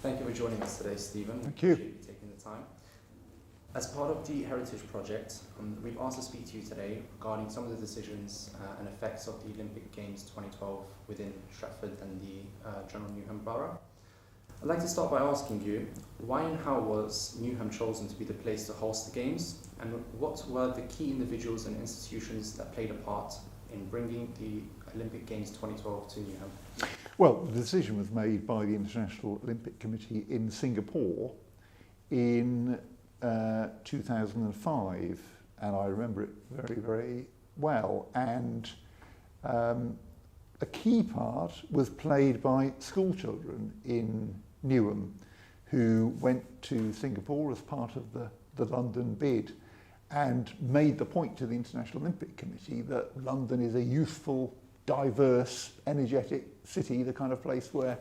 Thank you for joining us today, Stephen. Thank you. Appreciate you taking the time. As part of the Heritage Project, we've asked to speak to you today regarding some of the decisions and effects of the Olympic Games 2012 within Stratford and the General Newham Borough. I'd like to start by asking you, why and how was Newham chosen to be the place to host the Games, and what were the key individuals and institutions that played a part in bringing the Olympic Games 2012 to Newham? Well, the decision was made by the International Olympic Committee in Singapore in 2005, and I remember it very, very well. And a key part was played by school children in Newham who went to Singapore as part of the London bid and made the point to the International Olympic Committee that London is a youthful, diverse, energetic city, the kind of place where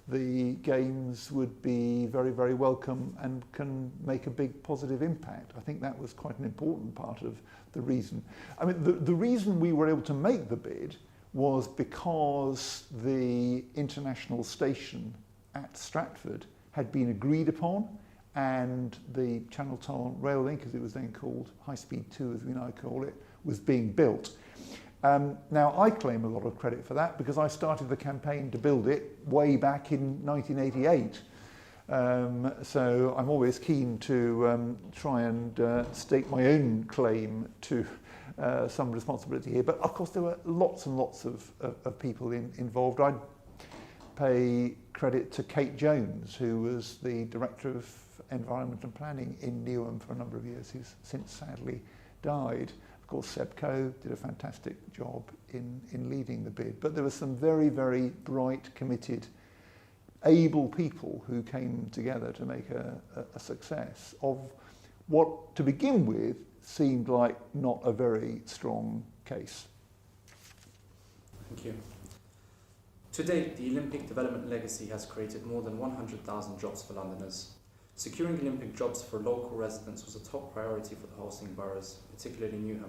the Games would be very, very welcome and can make a big positive impact. I think that was quite an important part of the reason. I mean, the reason we were able to make the bid was because the international station at Stratford had been agreed upon, and the Channel Tunnel rail link, as it was then called, High Speed 2 as we now call it, was being built. Now, I claim a lot of credit for that because I started the campaign to build it way back in 1988. So I'm always keen to try and stake my own claim to some responsibility here. But of course, there were lots and lots of people involved. I'd pay credit to Kate Jones, who was the Director of Environment and Planning in Newham for a number of years, who's since sadly died. Of course, Seb Coe did a fantastic job in leading the bid. But there were some very, very bright, committed, able people who came together to make a success of what, to begin with, seemed like not a very strong case. Thank you. To date, the Olympic development legacy has created more than 100,000 jobs for Londoners. Securing Olympic jobs for local residents was a top priority for the hosting boroughs, particularly Newham.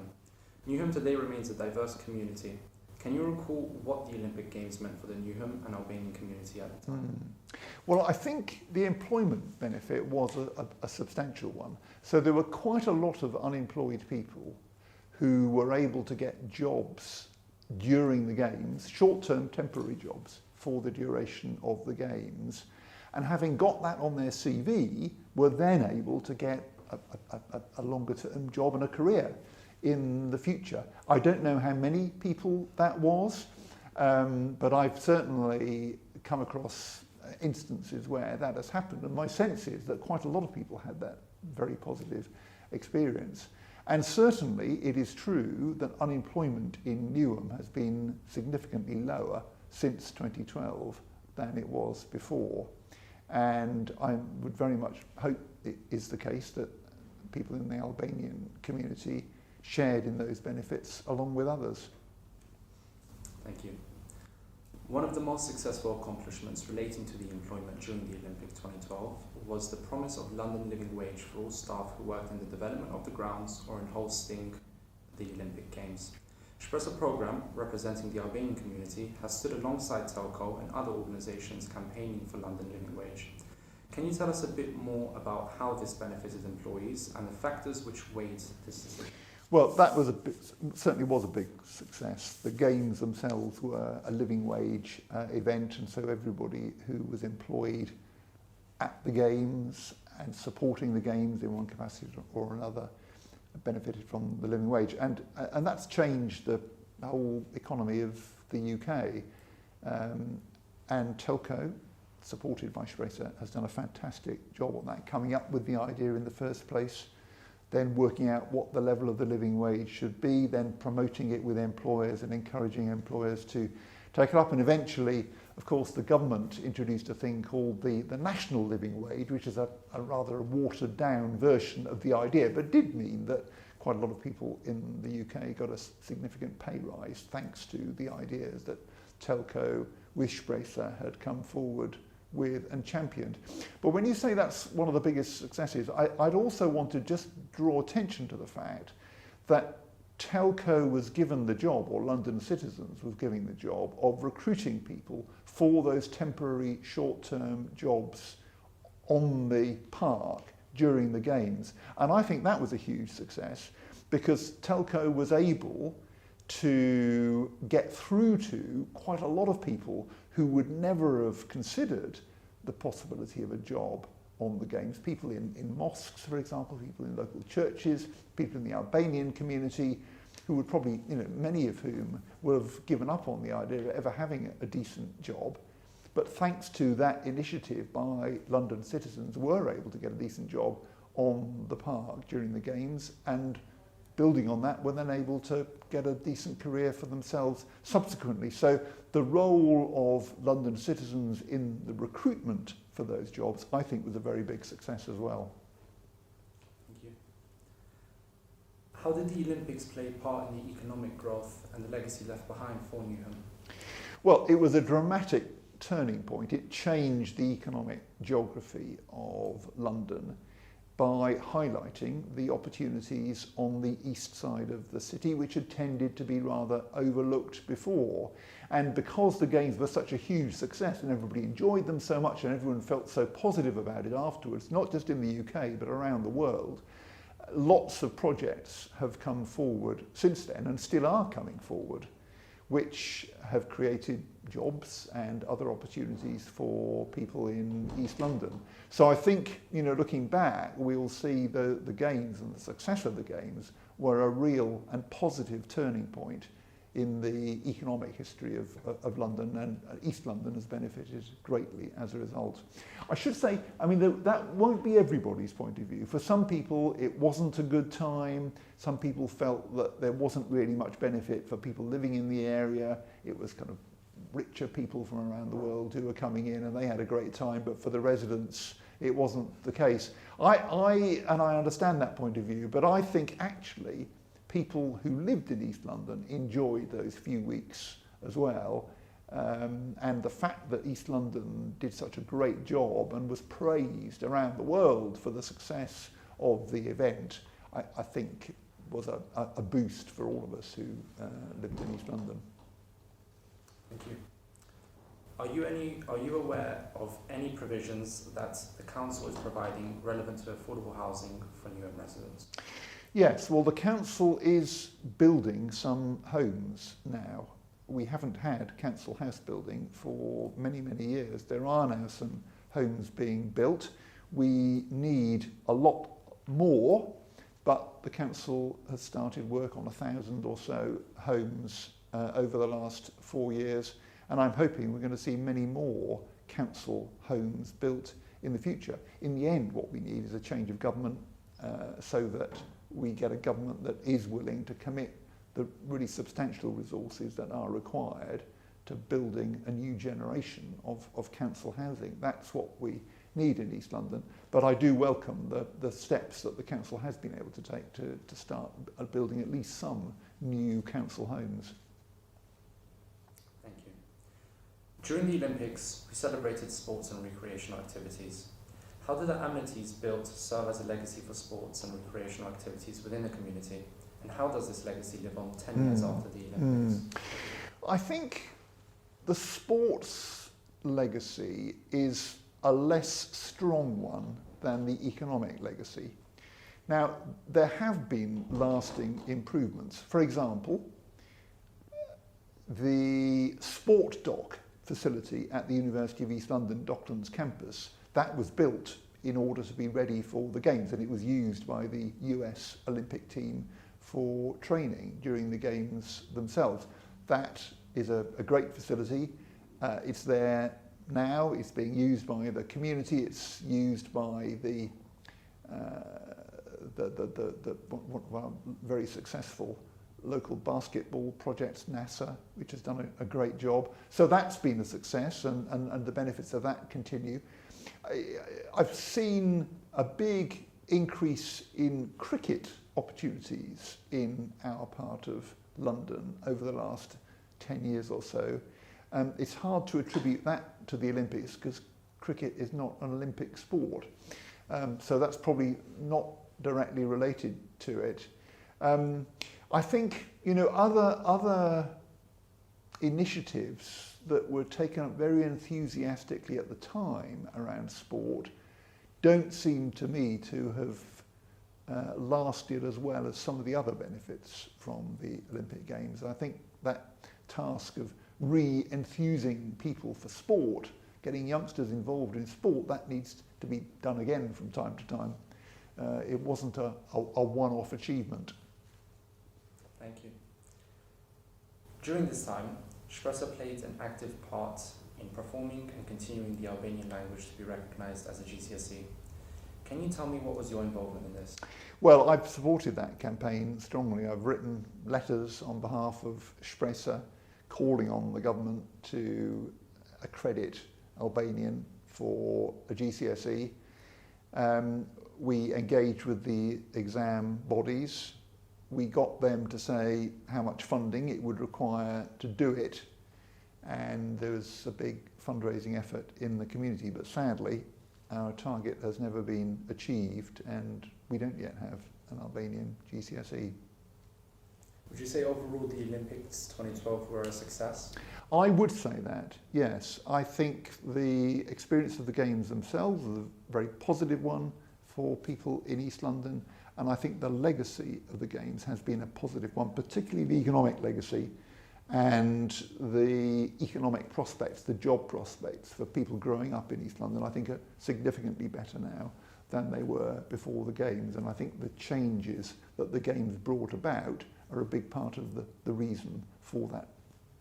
Newham today remains a diverse community. Can you recall what the Olympic Games meant for the Newham and Albanian community at the time? Well, I think the employment benefit was a substantial one. So there were quite a lot of unemployed people who were able to get jobs during the Games, short-term temporary jobs for the duration of the Games. And having got that on their CV, were then able to get a longer-term job and a career in the future. I don't know how many people that was, but I've certainly come across instances where that has happened. And my sense is that quite a lot of people had that very positive experience. And certainly it is true that unemployment in Newham has been significantly lower since 2012 than it was before. And I would very much hope it is the case that people in the Albanian community shared in those benefits along with others. Thank you. One of the most successful accomplishments relating to the employment during the Olympics 2012 was the promise of London living wage for all staff who worked in the development of the grounds or in hosting the Olympic Games. Shpresa programme, representing the Albanian community, has stood alongside Telco and other organisations campaigning for London living wage. Can you tell us a bit more about how this benefited employees and the factors which weighed this decision? Well, that was certainly was a big success. The Games themselves were a living wage event, and so everybody who was employed at the Games and supporting the Games in one capacity or another benefited from the living wage. And that's changed the whole economy of the UK. And Telco, supported by Shpresa, has done a fantastic job on that, coming up with the idea in the first place, then working out what the level of the living wage should be, then promoting it with employers and encouraging employers to take it up. And eventually, of course, the government introduced a thing called the national living wage, which is a rather watered down version of the idea, but did mean that quite a lot of people in the UK got a significant pay rise thanks to the ideas that Telco with Shpresa had come forward with and championed. But when you say that's one of the biggest successes, I'd also want to just draw attention to the fact that Telco was given the job, or London Citizens was given the job, of recruiting people for those temporary short-term jobs on the park during the games. And I think that was a huge success because Telco was able to get through to quite a lot of people who would never have considered the possibility of a job on the games. People in mosques, for example, people in local churches, people in the Albanian community, who would probably, many of whom would have given up on the idea of ever having a decent job. But thanks to that initiative by London citizens, were able to get a decent job on the park during the games, and building on that, were then able to get a decent career for themselves subsequently. So the role of London citizens in the recruitment for those jobs, I think, was a very big success as well. Thank you. How did the Olympics play a part in the economic growth and the legacy left behind for Newham? Well, it was a dramatic turning point. It changed the economic geography of London by highlighting the opportunities on the east side of the city, which had tended to be rather overlooked before. And because the games were such a huge success and everybody enjoyed them so much and everyone felt so positive about it afterwards, not just in the UK but around the world, lots of projects have come forward since then and still are coming forward, which have created jobs and other opportunities for people in East London. So I think, looking back, we'll see the games and the success of the games were a real and positive turning point in the economic history of London, and East London has benefited greatly as a result. I should say, that won't be everybody's point of view. For some people, it wasn't a good time. Some people felt that there wasn't really much benefit for people living in the area. It was kind of richer people from around the world who were coming in and they had a great time, but for the residents, it wasn't the case. I understand that point of view, but I think actually people who lived in East London enjoyed those few weeks as well. And the fact that East London did such a great job and was praised around the world for the success of the event, I think was a boost for all of us who lived in East London. Thank you. Are you aware of any provisions that the council is providing relevant to affordable housing for Newham residents? Yes, well, the council is building some homes now. We haven't had council house building for many, many years. There are now some homes being built. We need a lot more, but the council has started work on 1,000 or so homes over the last 4 years, and I'm hoping we're going to see many more council homes built in the future. In the end, what we need is a change of government so that we get a government that is willing to commit the really substantial resources that are required to building a new generation of council housing. That's what we need in East London. But I do welcome the steps that the council has been able to take to start building at least some new council homes. Thank you. During the Olympics, we celebrated sports and recreational activities. How did the amenities built serve as a legacy for sports and recreational activities within the community? And how does this legacy live on 10 years after the Olympics? I think the sports legacy is a less strong one than the economic legacy. Now, there have been lasting improvements. For example, the sport dock facility at the University of East London Docklands campus, that was built in order to be ready for the games, and it was used by the US Olympic team for training during the games themselves. That is a great facility. It's there now. It's being used by the community. It's used by the very successful local basketball project, NASA, which has done a great job. So that's been a success, and the benefits of that continue. I've seen a big increase in cricket opportunities in our part of London over the last 10 years or so. It's hard to attribute that to the Olympics because cricket is not an Olympic sport. So that's probably not directly related to it. I think, other initiatives that were taken up very enthusiastically at the time around sport don't seem to me to have lasted as well as some of the other benefits from the Olympic Games. I think that task of re-enthusing people for sport, getting youngsters involved in sport, that needs to be done again from time to time. It wasn't a one-off achievement. Thank you. During this time, Shpresa played an active part in performing and continuing the Albanian language to be recognised as a GCSE. Can you tell me what was your involvement in this? Well, I've supported that campaign strongly. I've written letters on behalf of Shpresa calling on the government to accredit Albanian for a GCSE. We engaged with the exam bodies. We got them to say how much funding it would require to do it, and there was a big fundraising effort in the community, but sadly our target has never been achieved and we don't yet have an Albanian GCSE. Would you say overall the Olympics 2012 were a success? I would say that, yes. I think the experience of the Games themselves was a very positive one for people in East London, and I think the legacy of the Games has been a positive one, particularly the economic legacy and the economic prospects, the job prospects for people growing up in East London, I think are significantly better now than they were before the Games, and I think the changes that the Games brought about are a big part of the reason for that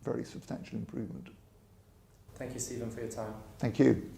very substantial improvement. Thank you, Stephen, for your time. Thank you.